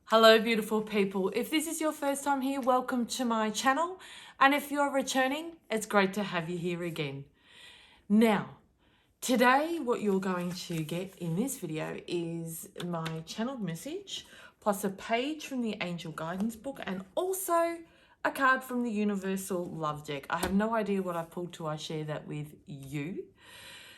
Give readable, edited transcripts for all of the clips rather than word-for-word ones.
Hello, beautiful people. If this is your first time here, welcome to my channel. And if you're returning, it's great to have you here again. Now, today, what you're going to get in this video is my channeled message, plus a page from the Angel Guidance book, and also a card from the Universal Love Deck. I have no idea what I pulled till I share that with you.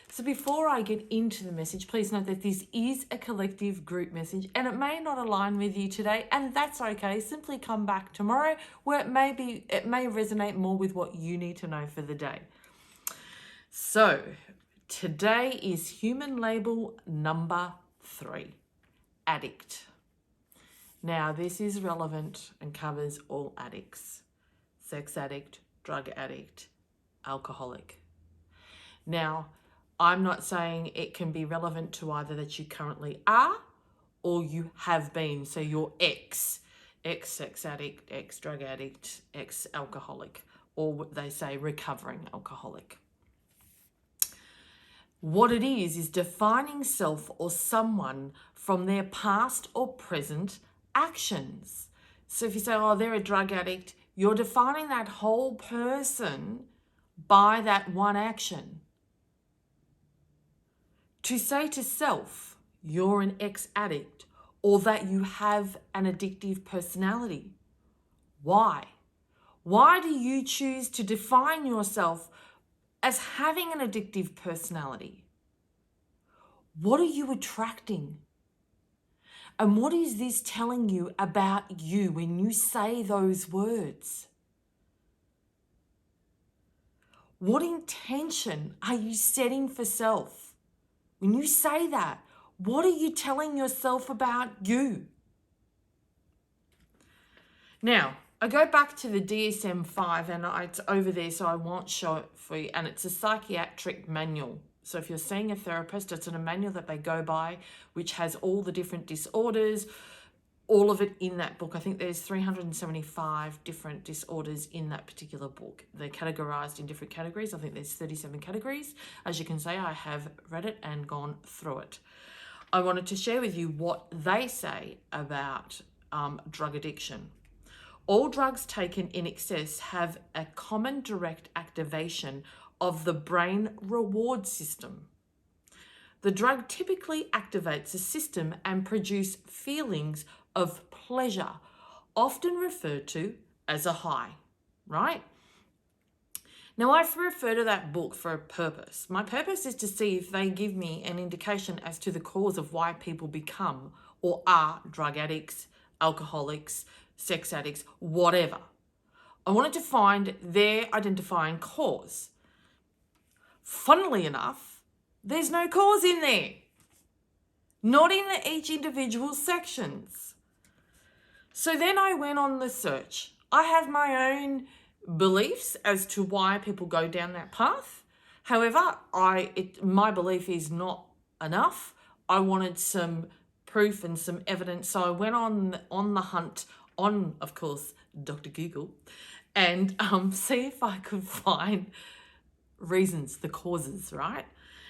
So before I get into the message, please note that this is a collective group message and it may not align with you today, and that's okay. Simply come back tomorrow where it may resonate more with what you need to know for the day. So today is human label number 3, addict. Now this is relevant and covers all addicts: sex addict, drug addict, alcoholic. Now, I'm not saying it can be relevant to either that you currently are or you have been. So you're ex-sex addict, ex-drug addict, ex-alcoholic, or what they say, recovering alcoholic. What it is defining self or someone from their past or present actions. So if you say, oh, they're a drug addict, you're defining that whole person by that one action. To say to self, you're an ex-addict, or that you have an addictive personality. Why? Why do you choose to define yourself as having an addictive personality? What are you attracting? And what is this telling you about you when you say those words? What intention are you setting for self? When you say that, what are you telling yourself about you? Now, I go back to the DSM-5 and it's over there, so I won't show it for you. And it's a psychiatric manual. So if you're seeing a therapist, it's in a manual that they go by, which has all the different disorders, all of it in that book. I think there's 375 different disorders in that particular book. They're categorized in different categories. I think there's 37 categories. As you can see, I have read it and gone through it. I wanted to share with you what they say about drug addiction. All drugs taken in excess have a common direct activation of the brain reward system. The drug typically activates the system and produces feelings of pleasure, often referred to as a high, right? Now, I refer to that book for a purpose. My purpose is to see if they give me an indication as to the cause of why people become or are drug addicts, alcoholics, sex addicts, whatever. I wanted to find their identifying cause. Funnily enough, there's no cause in there. Not in each individual sections. So then I went on the search. I have my own beliefs as to why people go down that path. However, my belief is not enough. I wanted some proof and some evidence. So I went on the hunt on, of course, Dr. Google, and see if I could find reasons, the causes, right?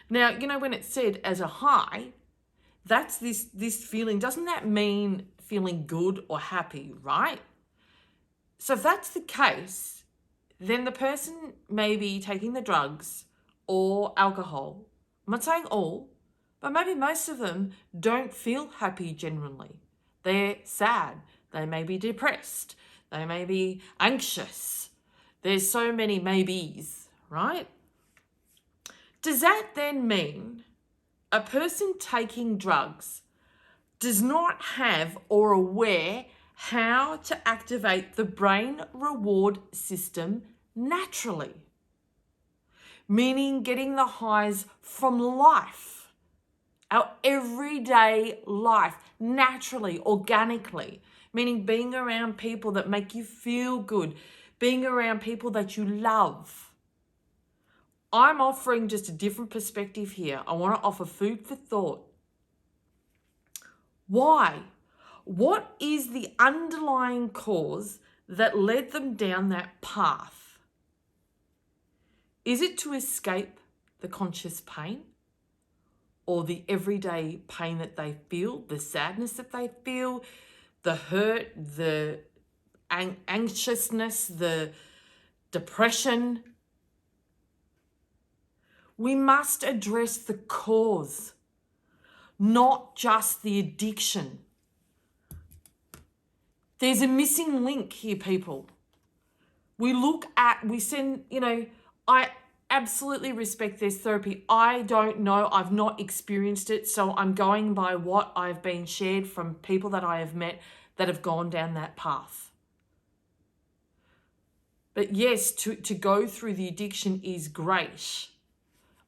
Now, you know, when it's said as a high, that's this feeling. Doesn't that mean feeling good or happy, right? So if that's the case, then the person may be taking the drugs or alcohol. I'm not saying all, but maybe most of them don't feel happy generally. They're sad. They may be depressed. They may be anxious. There's so many maybes, right? Does that then mean a person taking drugs does not have or aware how to activate the brain reward system naturally? Meaning getting the highs from life, our everyday life, naturally, organically. Meaning being around people that make you feel good, being around people that you love. I'm offering just a different perspective here. I want to offer food for thought. Why? What is the underlying cause that led them down that path? Is it to escape the conscious pain or the everyday pain that they feel, the sadness that they feel, the hurt, the anxiousness, the depression. We must address the cause, not just the addiction. There's a missing link here, people. We send, I absolutely respect this therapy. I don't know. I've not experienced it. So I'm going by what I've been shared from people that I have met that have gone down that path. But yes, to go through the addiction is great.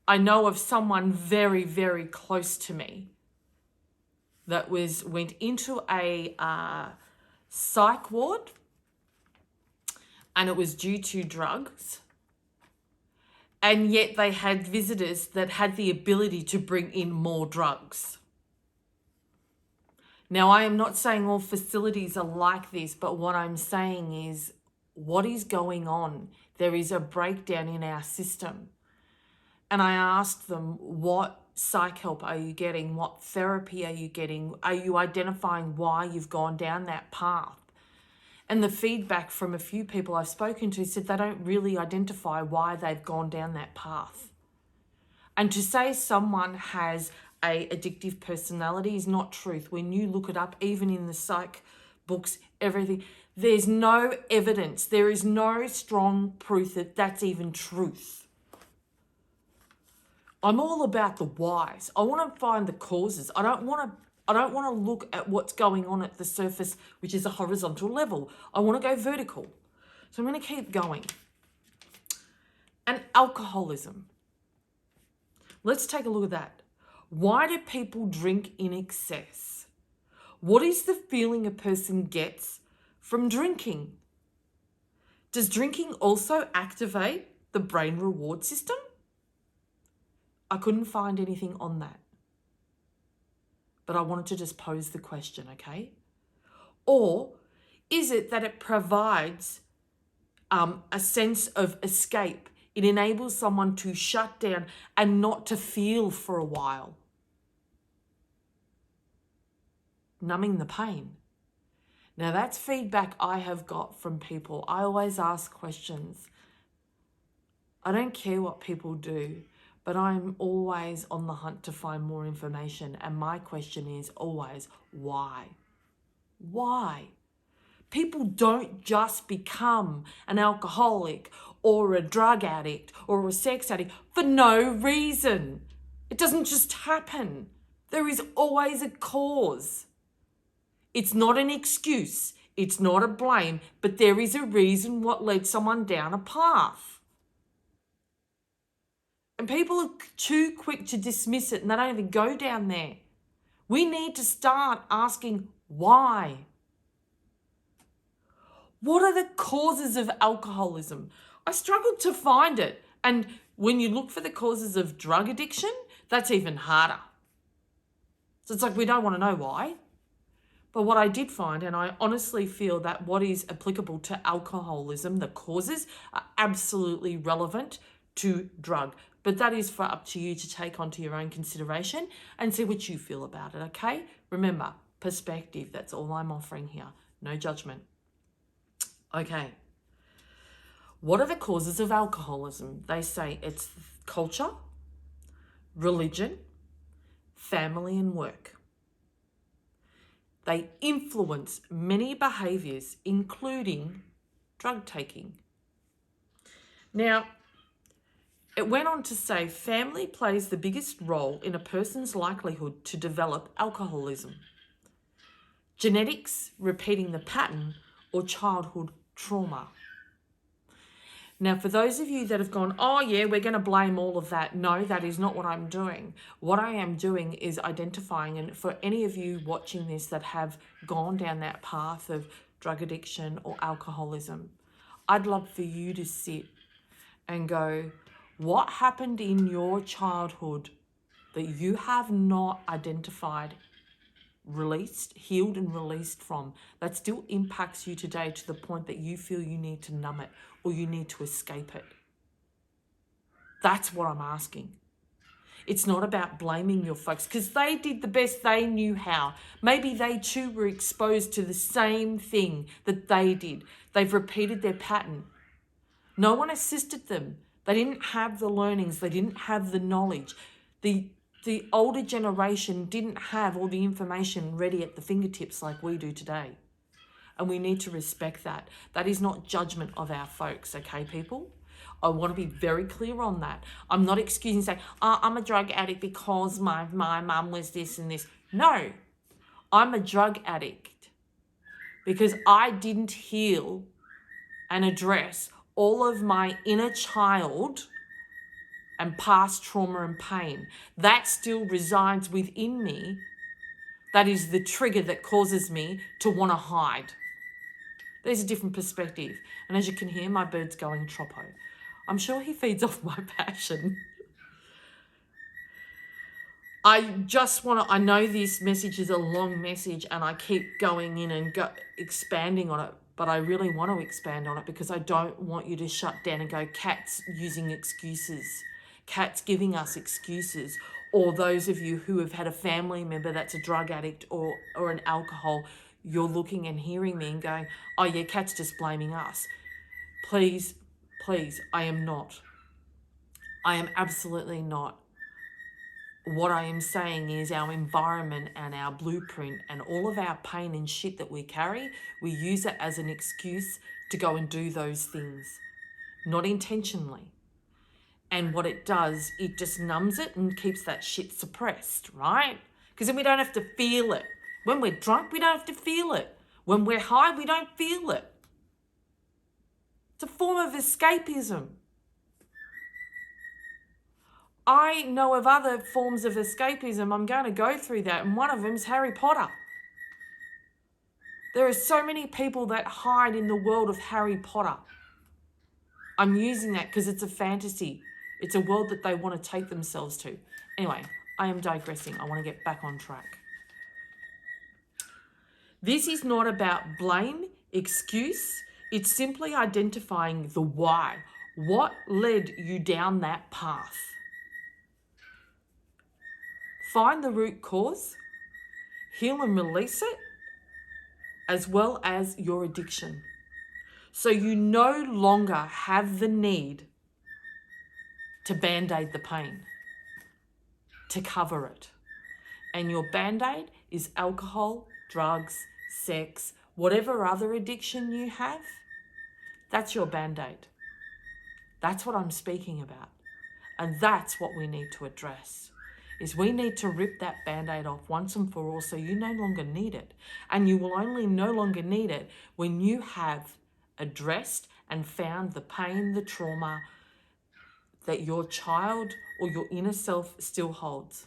I know of someone very, very close to me that went into a psych ward, and it was due to drugs. And yet they had visitors that had the ability to bring in more drugs. Now, I am not saying all facilities are like this, but what I'm saying is what is going on? There is a breakdown in our system. And I asked them, what psych help are you getting? What therapy are you getting? Are you identifying why you've gone down that path? And the feedback from a few people I've spoken to said they don't really identify why they've gone down that path. And to say someone has a addictive personality is not truth. When you look it up, even in the psych books, everything, there's no evidence. There is no strong proof that that's even truth. I'm all about the whys. I want to find the causes. I don't want to look at what's going on at the surface, which is a horizontal level. I want to go vertical. So I'm going to keep going. And alcoholism. Let's take a look at that. Why do people drink in excess? What is the feeling a person gets from drinking? Does drinking also activate the brain reward system? I couldn't find anything on that. But I wanted to just pose the question, okay? Or is it that it provides a sense of escape? It enables someone to shut down and not to feel for a while. Numbing the pain. Now that's feedback I have got from people. I always ask questions. I don't care what people do, but I'm always on the hunt to find more information. And my question is always, why? Why? People don't just become an alcoholic or a drug addict or a sex addict for no reason. It doesn't just happen. There is always a cause. It's not an excuse. It's not a blame, but there is a reason what led someone down a path. And people are too quick to dismiss it and they don't even go down there. We need to start asking why. What are the causes of alcoholism? I struggled to find it. And when you look for the causes of drug addiction, that's even harder. So it's like we don't want to know why. But what I did find, and I honestly feel that what is applicable to alcoholism, the causes are absolutely relevant to drug. But that is for up to you to take onto your own consideration and see what you feel about it, okay? Remember, perspective, that's all I'm offering here. No judgment. Okay. What are the causes of alcoholism? They say it's culture, religion, family, and work. They influence many behaviours, including drug taking. Now, it went on to say family plays the biggest role in a person's likelihood to develop alcoholism. Genetics, repeating the pattern, or childhood trauma. Now, for those of you that have gone, oh yeah, we're going to blame all of that. No, that is not what I'm doing. What I am doing is identifying, and for any of you watching this that have gone down that path of drug addiction or alcoholism, I'd love for you to sit and go, what happened in your childhood that you have not identified, released, healed and released from, that still impacts you today to the point that you feel you need to numb it or you need to escape it? That's what I'm asking. It's not about blaming your folks because they did the best they knew how. Maybe they too were exposed to the same thing that they did. They've repeated their pattern. No one assisted them. They didn't have the learnings. They didn't have the knowledge. The older generation didn't have all the information ready at the fingertips like we do today. And we need to respect that. That is not judgment of our folks, okay, people? I want to be very clear on that. I'm not excusing saying, oh, I'm a drug addict because my mum was this and this. No, I'm a drug addict because I didn't heal and address all of my inner child and past trauma and pain. That still resides within me. That is the trigger that causes me to want to hide. There's a different perspective. And as you can hear, my bird's going troppo. I'm sure he feeds off my passion. I know this message is a long message and I keep going in and expanding on it, but I really want to expand on it because I don't want you to shut down and go, Kat's using excuses. Kat's giving us excuses. Or those of you who have had a family member that's a drug addict or an alcohol, you're looking and hearing me and going, oh yeah, Kat's just blaming us. Please, I am not. I am absolutely not. What I am saying is our environment and our blueprint and all of our pain and shit that we carry, we use it as an excuse to go and do those things, not intentionally. And what it does, it just numbs it and keeps that shit suppressed, right? Because then we don't have to feel it. When we're drunk, we don't have to feel it. When we're high, we don't feel it. It's a form of escapism. I know of other forms of escapism. I'm going to go through that, and one of them is Harry Potter. There are so many people that hide in the world of Harry Potter. I'm using that because it's a fantasy. It's a world that they want to take themselves to. Anyway, I am digressing. I want to get back on track. This is not about blame, excuse. It's simply identifying the why. What led you down that path? Find the root cause, heal and release it, as well as your addiction. So you no longer have the need to band-aid the pain, to cover it. And your band-aid is alcohol, drugs, sex, whatever other addiction you have, that's your band-aid. That's what I'm speaking about. And that's what we need to address. Is we need to rip that band-aid off once and for all so you no longer need it. And you will only no longer need it when you have addressed and found the pain, the trauma that your child or your inner self still holds.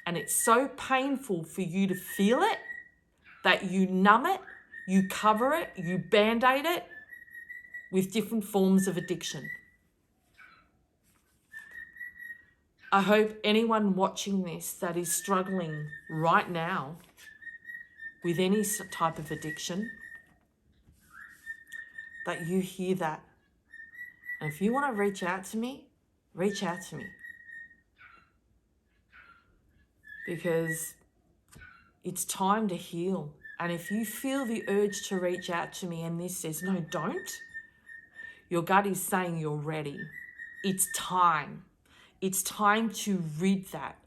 And it's so painful for you to feel it that you numb it, you cover it, you band-aid it with different forms of addiction. I hope anyone watching this that is struggling right now with any type of addiction, that you hear that. And if you want to reach out to me, reach out to me. Because it's time to heal. And if you feel the urge to reach out to me and this says, no, don't, your gut is saying you're ready. It's time. It's time to rid that.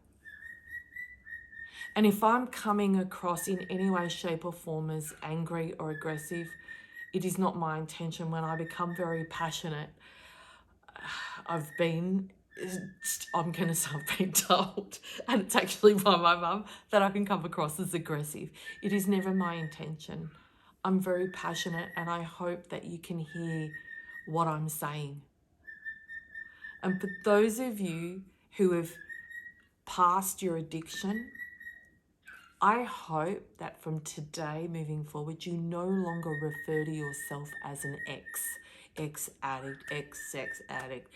And if I'm coming across in any way, shape or form as angry or aggressive, it is not my intention. When I become very passionate, I've been told, and it's actually by my mum, that I can come across as aggressive. It is never my intention. I'm very passionate and I hope that you can hear what I'm saying. And for those of you who have passed your addiction, I hope that from today moving forward, you no longer refer to yourself as an ex-addict, ex-sex addict,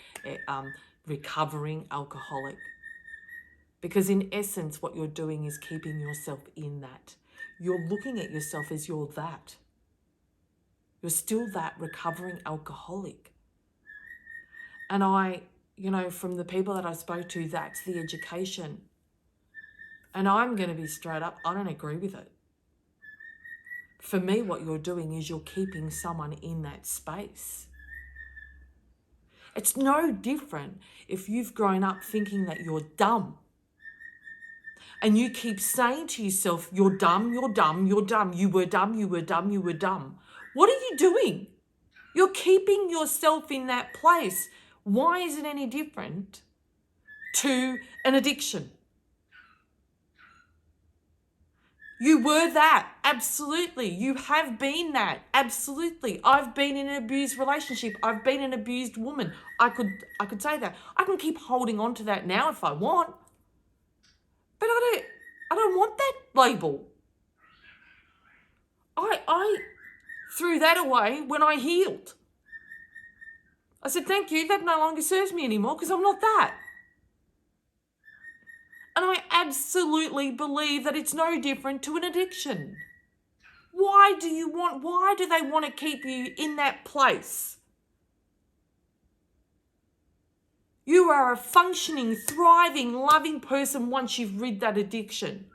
recovering alcoholic. Because in essence, what you're doing is keeping yourself in that. You're looking at yourself as you're that. You're still that recovering alcoholic. And I from the people that I spoke to, that's the education. And I'm going to be straight up, I don't agree with it. For me, what you're doing is you're keeping someone in that space. It's no different if you've grown up thinking that you're dumb. And you keep saying to yourself, you're dumb, you're dumb, you're dumb, you were dumb, you were dumb, you were dumb. What are you doing? You're keeping yourself in that place. Why is it any different to an addiction? You were that, absolutely. You have been that, absolutely. I've been in an abused relationship. I've been an abused woman. I could say that. I can keep holding on to that now if I want. But I don't want that label. I threw that away when I healed. I said, thank you, that no longer serves me anymore because I'm not that. And I absolutely believe that it's no different to an addiction. Why do they want to keep you in that place? You are a functioning, thriving, loving person once you've rid that addiction,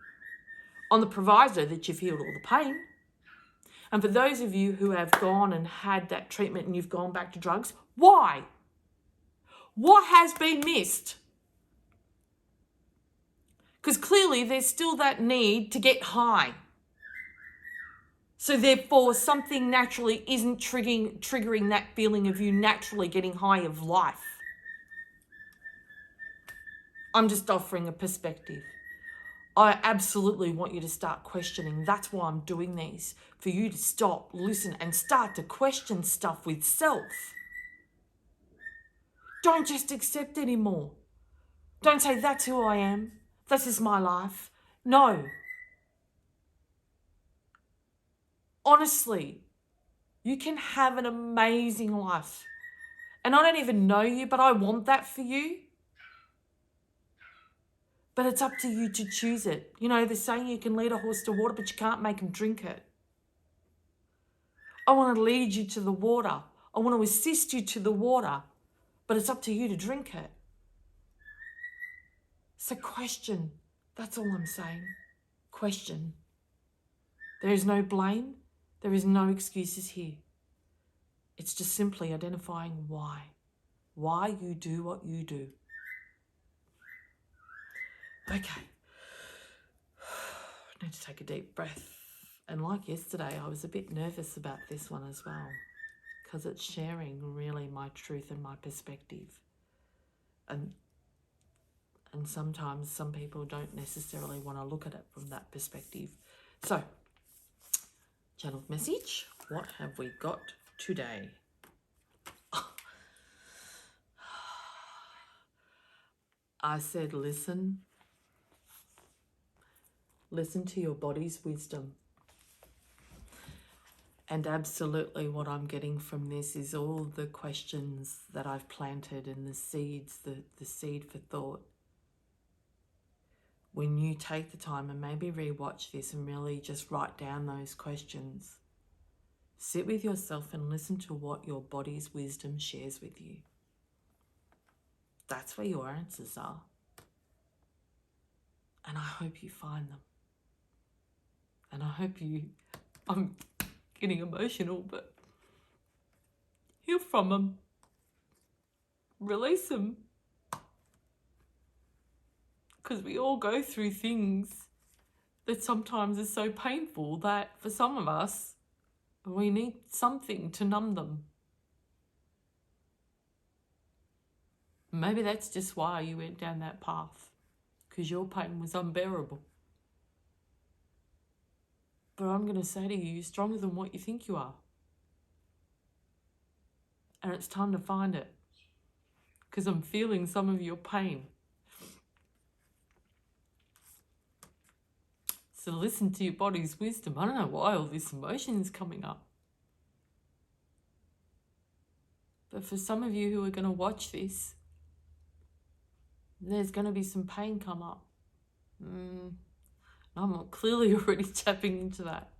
on the proviso that you've healed all the pain. And for those of you who have gone and had that treatment and you've gone back to drugs, why? What has been missed? Because clearly there's still that need to get high. So therefore something naturally isn't triggering that feeling of you naturally getting high of life. I'm just offering a perspective. I absolutely want you to start questioning. That's why I'm doing these. For you to stop, listen, and start to question stuff with self. Don't just accept anymore. Don't say, that's who I am. This is my life. No. Honestly, you can have an amazing life. And I don't even know you, but I want that for you. But it's up to you to choose it. They're saying you can lead a horse to water, but you can't make him drink it. I want to lead you to the water. I want to assist you to the water, but it's up to you to drink it. So question. That's all I'm saying. Question. There is no blame. There is no excuses here. It's just simply identifying why. Why you do what you do. Okay. I need to take a deep breath. And like yesterday, I was a bit nervous about this one as well, because it's sharing really my truth and my perspective. And sometimes some people don't necessarily want to look at it from that perspective. So, channeled message, what have we got today? I said, listen to your body's wisdom. And absolutely what I'm getting from this is all the questions that I've planted and the seeds, the seed for thought. When you take the time and maybe rewatch this and really just write down those questions, sit with yourself and listen to what your body's wisdom shares with you. That's where your answers are. And I hope you find them. And I hope I'm getting emotional, but heal from them. Release them. Because we all go through things that sometimes are so painful that for some of us, we need something to numb them. Maybe that's just why you went down that path, because your pain was unbearable. But I'm going to say to you, you're stronger than what you think you are. And it's time to find it, because I'm feeling some of your pain. So listen to your body's wisdom. I don't know why all this emotion is coming up. But for some of you who are going to watch this, there's going to be some pain come up. I'm clearly already tapping into that.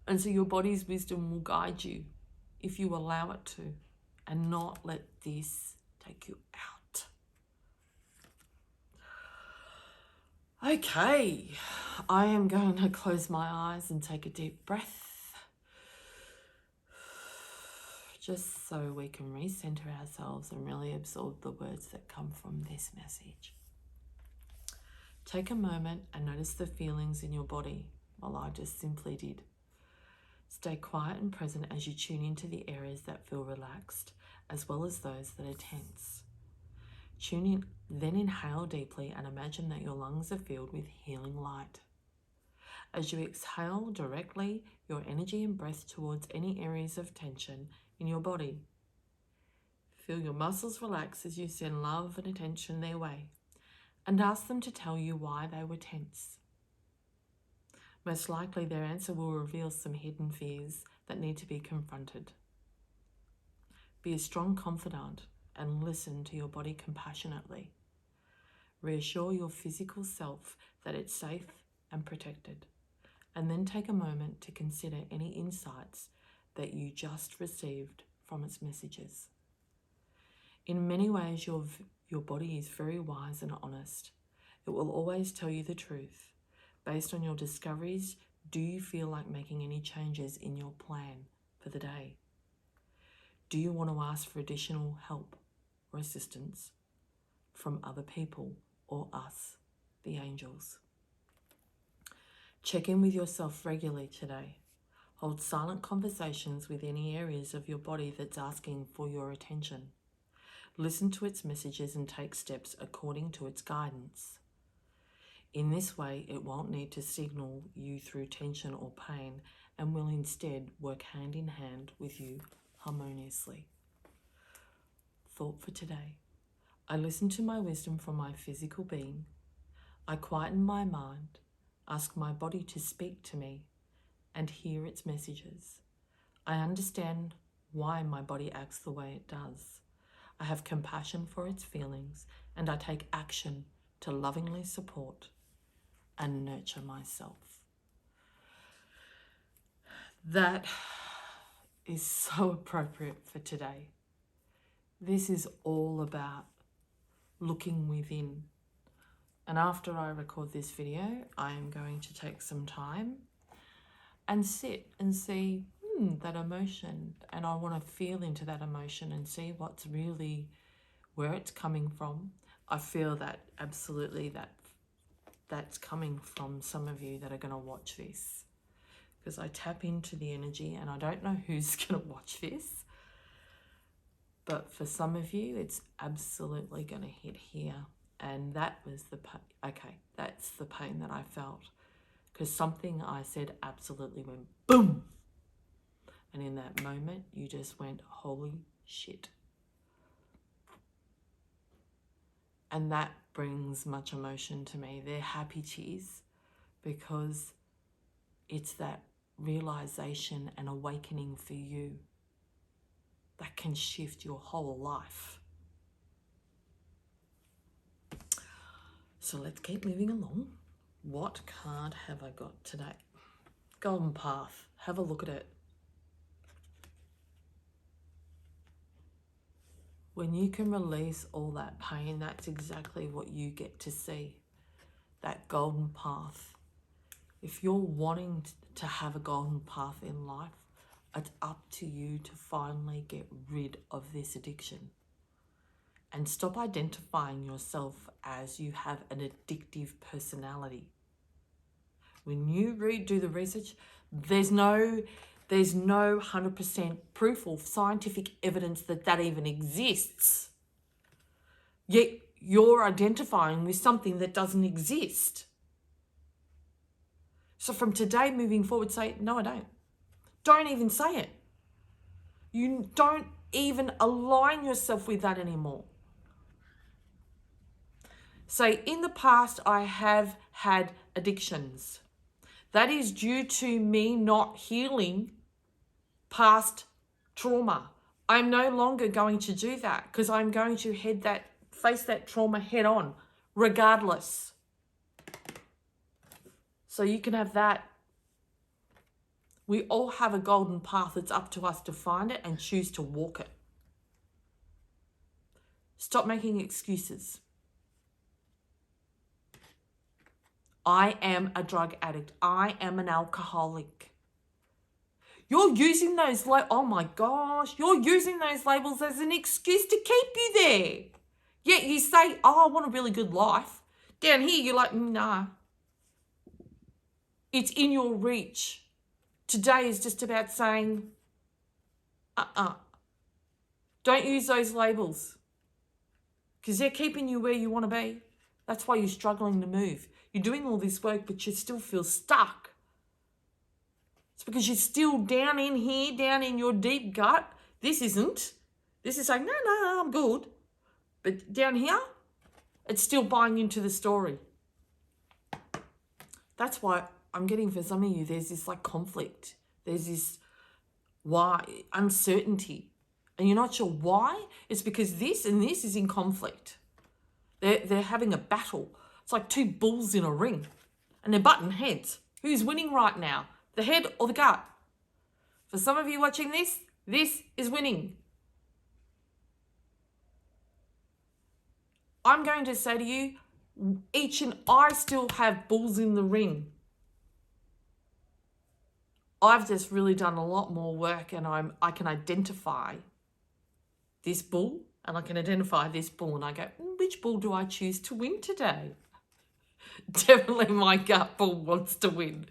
And so your body's wisdom will guide you if you allow it to, and not let this take you out. Okay, I am going to close my eyes and take a deep breath, just so we can recenter ourselves and really absorb the words that come from this message. Take a moment and notice the feelings in your body while I just simply did. Stay quiet and present as you tune into the areas that feel relaxed, as well as those that are tense. Tune in, then inhale deeply and imagine that your lungs are filled with healing light. As you exhale, directly your energy and breath towards any areas of tension in your body. Feel your muscles relax as you send love and attention their way, and ask them to tell you why they were tense. Most likely their answer will reveal some hidden fears that need to be confronted. Be a strong confidant and listen to your body compassionately. Reassure your physical self that it's safe and protected, and then take a moment to consider any insights that you just received from its messages. In many ways, your body is very wise and honest. It will always tell you the truth. Based on your discoveries, do you feel like making any changes in your plan for the day? Do you want to ask for additional help or assistance from other people or us, the angels? Check in with yourself regularly today. Hold silent conversations with any areas of your body that's asking for your attention. Listen to its messages and take steps according to its guidance. In this way, it won't need to signal you through tension or pain and will instead work hand in hand with you harmoniously. Thought for today. I listen to my wisdom from my physical being. I quieten my mind, ask my body to speak to me, and hear its messages. I understand why my body acts the way it does. I have compassion for its feelings, and I take action to lovingly support and nurture myself. That is so appropriate for today. This is all about looking within. And after I record this video, I am going to take some time and sit and see that emotion, and I want to feel into that emotion and see what's really, where it's coming from. I feel that absolutely that's coming from some of you that are going to watch this, because I tap into the energy, and I don't know who's going to watch this, but for some of you it's absolutely going to hit here. And that was the pain. Okay, that's the pain that I felt, because something I said absolutely went boom, and in that moment you just went, holy shit. And that brings much emotion to me. They're happy tears, because it's that realization and awakening for you that can shift your whole life. So let's keep moving along. What card have I got today? Golden Path. Have a look at it. When you can release all that pain, that's exactly what you get to see. That golden path. If you're wanting to have a golden path in life, it's up to you to finally get rid of this addiction. And stop identifying yourself as you have an addictive personality. When you do the research, there's no 100% proof or scientific evidence that even exists. Yet you're identifying with something that doesn't exist. So from today moving forward, say, no, I don't. Don't even say it. You don't even align yourself with that anymore. Say, in the past, I have had addictions. That is due to me not healing past trauma. I'm no longer going to do that, because I'm going to face that trauma head on, regardless. So you can have that. We all have a golden path. It's up to us to find it and choose to walk it. Stop making excuses. I am a drug addict. I am an alcoholic. You're using those, oh my gosh, you're using those labels as an excuse to keep you there. Yet you say, oh, I want a really good life. Down here, you're like, nah. It's in your reach. Today is just about saying, don't use those labels. Because they're keeping you where you want to be. That's why you're struggling to move. You're doing all this work, but you still feel stuck. It's because you're still down in here, down in your deep gut. This isn't. This is saying, no, I'm good. But down here, it's still buying into the story. That's why I'm getting, for some of you, there's this like conflict. There's this uncertainty. And you're not sure why. It's because this and this is in conflict. They're having a battle. It's like two bulls in a ring. And they're butting heads. Who's winning right now? The head or the gut? For some of you watching this is winning. I'm going to say to you, I still have bulls in the ring. I've just really done a lot more work, and I can identify this bull, and I can identify this bull, and I go, which bull do I choose to win today? Definitely my gut bull wants to win.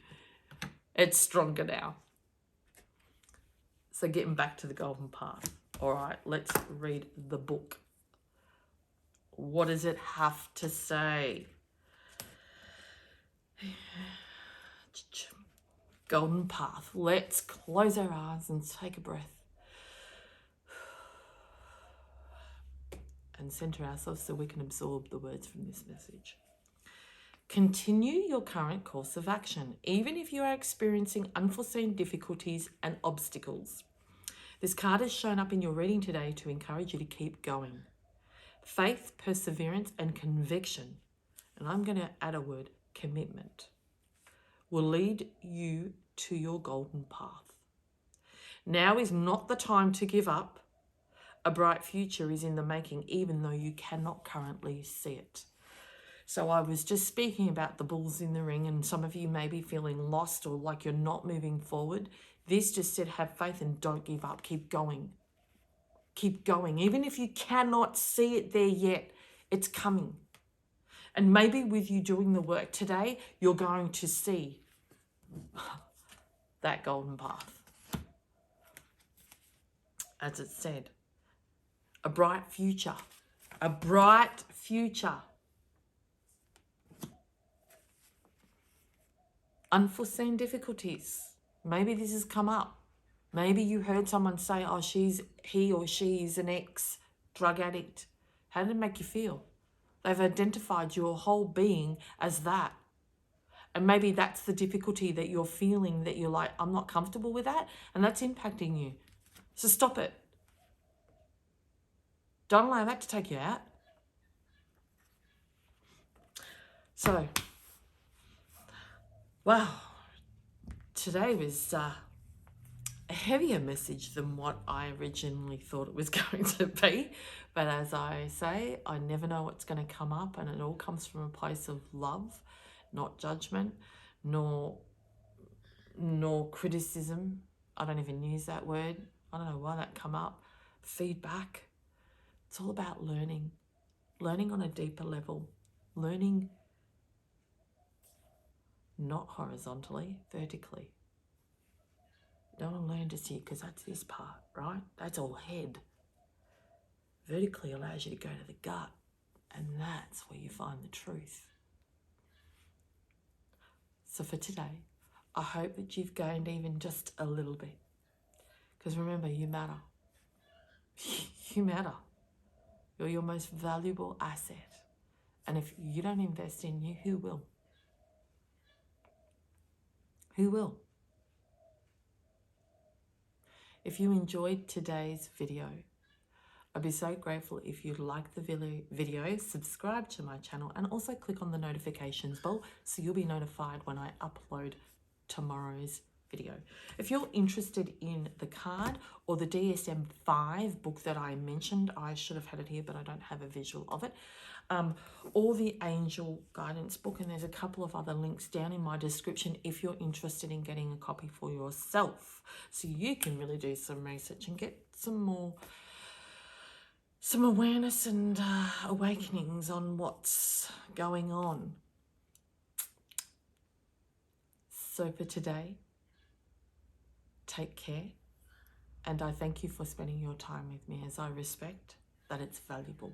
It's stronger now. So getting back to the golden path. All right, let's read the book. What does it have to say? Golden path. Let's close our eyes and take a breath. And center ourselves so we can absorb the words from this message. Continue your current course of action, even if you are experiencing unforeseen difficulties and obstacles. This card has shown up in your reading today to encourage you to keep going. Faith, perseverance, and conviction, and I'm going to add a word, commitment, will lead you to your golden path. Now is not the time to give up. A bright future is in the making, even though you cannot currently see it. So I was just speaking about the bulls in the ring, and some of you may be feeling lost or like you're not moving forward. This just said, have faith and don't give up. Keep going. Keep going. Even if you cannot see it there yet, it's coming. And maybe with you doing the work today, you're going to see that golden path. As it said, a bright future. A bright future. Unforeseen difficulties. Maybe this has come up. Maybe you heard someone say, oh, he or she is an ex-drug addict. How did it make you feel? They've identified your whole being as that. And maybe that's the difficulty that you're feeling, that you're like, I'm not comfortable with that. And that's impacting you. So stop it. Don't allow that to take you out. So, wow, today was a heavier message than what I originally thought it was going to be. But as I say, I never know what's going to come up, and it all comes from a place of love, not judgment, nor criticism. I don't even use that word. I don't know why that come up. Feedback. It's all about learning on a deeper level, learning not horizontally, vertically. You don't want to learn just here because that's this part, right? That's all head. Vertically allows you to go to the gut, and that's where you find the truth. So for today, I hope that you've gained even just a little bit. Because remember, you matter. You matter. You're your most valuable asset. And if you don't invest in you, who will? Who will? If you enjoyed today's video, I'd be so grateful if you'd like the video, subscribe to my channel, and also click on the notifications bell so you'll be notified when I upload tomorrow's video. If you're interested in the card or the DSM-5 book that I mentioned, I should have had it here, but I don't have a visual of it, or the Angel Guidance book, and there's a couple of other links down in my description if you're interested in getting a copy for yourself, so you can really do some research and get some awareness and awakenings on what's going on. So for today, take care, and I thank you for spending your time with me, as I respect that it's valuable.